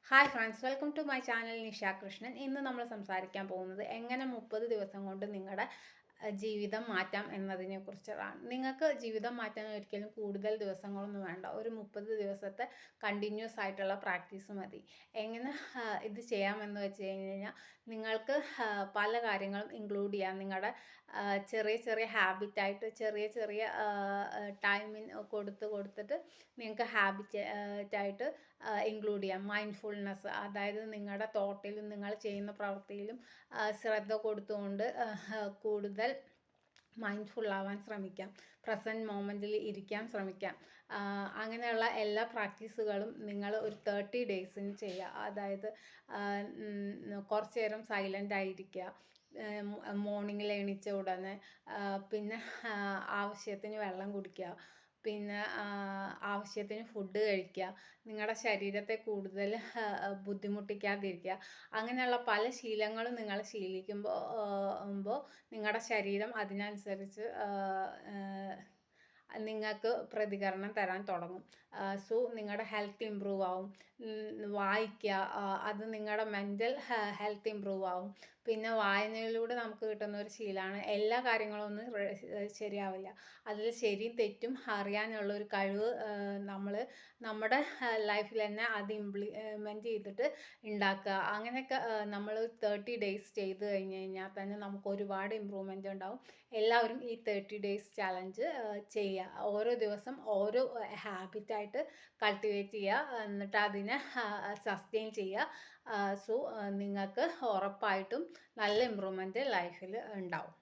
Hi friends, welcome to my channel Nisha Krishnan. ഇന്ന് നമ്മൾ സംസാരിക്കാൻ പോകുന്നത് എങ്ങനെ 30 ദിവസം കൊണ്ട് നിങ്ങളുടെ ജീവിതം മാറ്റാം എന്നതിനെ കുറിച്ചാണ്. നിങ്ങൾക്ക് ജീവിതം മാറ്റാൻ ഒരിക്കലും കൂടുതൽ ദിവസങ്ങളൊന്നും വേണ്ട. ഒരു 30 ദിവസത്തെ കണ്ടിന്യൂസ് ആയിട്ടുള്ള പ്രാക്ടീസ് മതി. എങ്ങനെ ഇത് ചെയ്യാമെന്ന് വെച്ച് കഴിഞ്ഞാൽ നിങ്ങൾക്ക് പല കാര്യങ്ങളും ഇൻക്ലൂഡ് ചെയ്യാം. നിങ്ങളുടെ ചെറിയ ചെറിയ ഹാബിറ്റായിട്ട് ചെറിയ ചെറിയ ടൈമിന് കൊടുത്തിട്ട് നിങ്ങൾക്ക് ഹാബിറ്റായിട്ട് ഇൻക്ലൂഡ് ചെയ്യാം. മൈൻഡ്ഫുൾനെസ്, അതായത് നിങ്ങളുടെ തോട്ടിലും നിങ്ങൾ ചെയ്യുന്ന പ്രവൃത്തിയിലും ശ്രദ്ധ കൊടുത്തുകൊണ്ട് കൂടുതൽ മൈൻഡ്ഫുൾ ആവാൻ ശ്രമിക്കാം. പ്രസൻറ്റ് മൊമെൻറ്റിൽ ഇരിക്കാൻ ശ്രമിക്കാം. അങ്ങനെയുള്ള എല്ലാ പ്രാക്ടീസുകളും നിങ്ങൾ ഒരു 30 ഡേയ്സിന് ചെയ്യുക. അതായത് കുറച്ച് നേരം സൈലൻ്റ് ആയിരിക്കുക, മോർണിംഗിൽ എണീച്ച ഉടനെ, പിന്നെ ആവശ്യത്തിന് വെള്ളം കുടിക്കുക, പിന്നെ ആവശ്യത്തിന് ഫുഡ് കഴിക്കുക, നിങ്ങളുടെ ശരീരത്തെ കൂടുതൽ ബുദ്ധിമുട്ടിക്കാതിരിക്കുക. അങ്ങനെയുള്ള പല ശീലങ്ങളും നിങ്ങൾ ശീലിക്കുമ്പോൾ നിങ്ങളുടെ ശരീരം അതിനനുസരിച്ച് നിങ്ങൾക്ക് പ്രതികരണം തരാൻ തുടങ്ങും. സോ നിങ്ങളുടെ ഹെൽത്ത് ഇമ്പ്രൂവ് ആവും. വായിക്കുക, അത് നിങ്ങളുടെ മെൻ്റൽ ഹെൽത്ത് ഇമ്പ്രൂവ് ആവും. പിന്നെ വായനയിലൂടെ നമുക്ക് കിട്ടുന്ന ഒരു ശീലമാണ്. എല്ലാ കാര്യങ്ങളും ഒന്നും ശരിയാവില്ല. അതിൽ ശരിയും തെറ്റും അറിയാനുള്ള ഒരു കഴിവ് നമ്മുടെ ലൈഫിൽ തന്നെ അത് ഇംപ്ലിമെൻറ്റ് ചെയ്തിട്ട് ഉണ്ടാക്കുക. അങ്ങനെയൊക്കെ നമ്മൾ 30 ഡേയ്സ് ചെയ്ത് കഴിഞ്ഞ് കഴിഞ്ഞാൽ തന്നെ നമുക്ക് ഒരുപാട് ഇമ്പ്രൂവ്മെൻ്റ് ഉണ്ടാവും. എല്ലാവരും ഈ 30 ഡേയ്സ് ചാലഞ്ച് ചെയ്യുക. ഓരോ ദിവസം ഓരോ ഹാബിറ്റായിട്ട് കൾട്ടിവേറ്റ് ചെയ്യുക, എന്നിട്ട് അതിനെ സസ്റ്റെയിൻ ചെയ്യുക. സോ നിങ്ങൾക്ക് ഉറപ്പായിട്ടും നല്ല ഇമ്പ്രൂവ്മെൻറ്റ് ലൈഫിൽ ഉണ്ടാവും.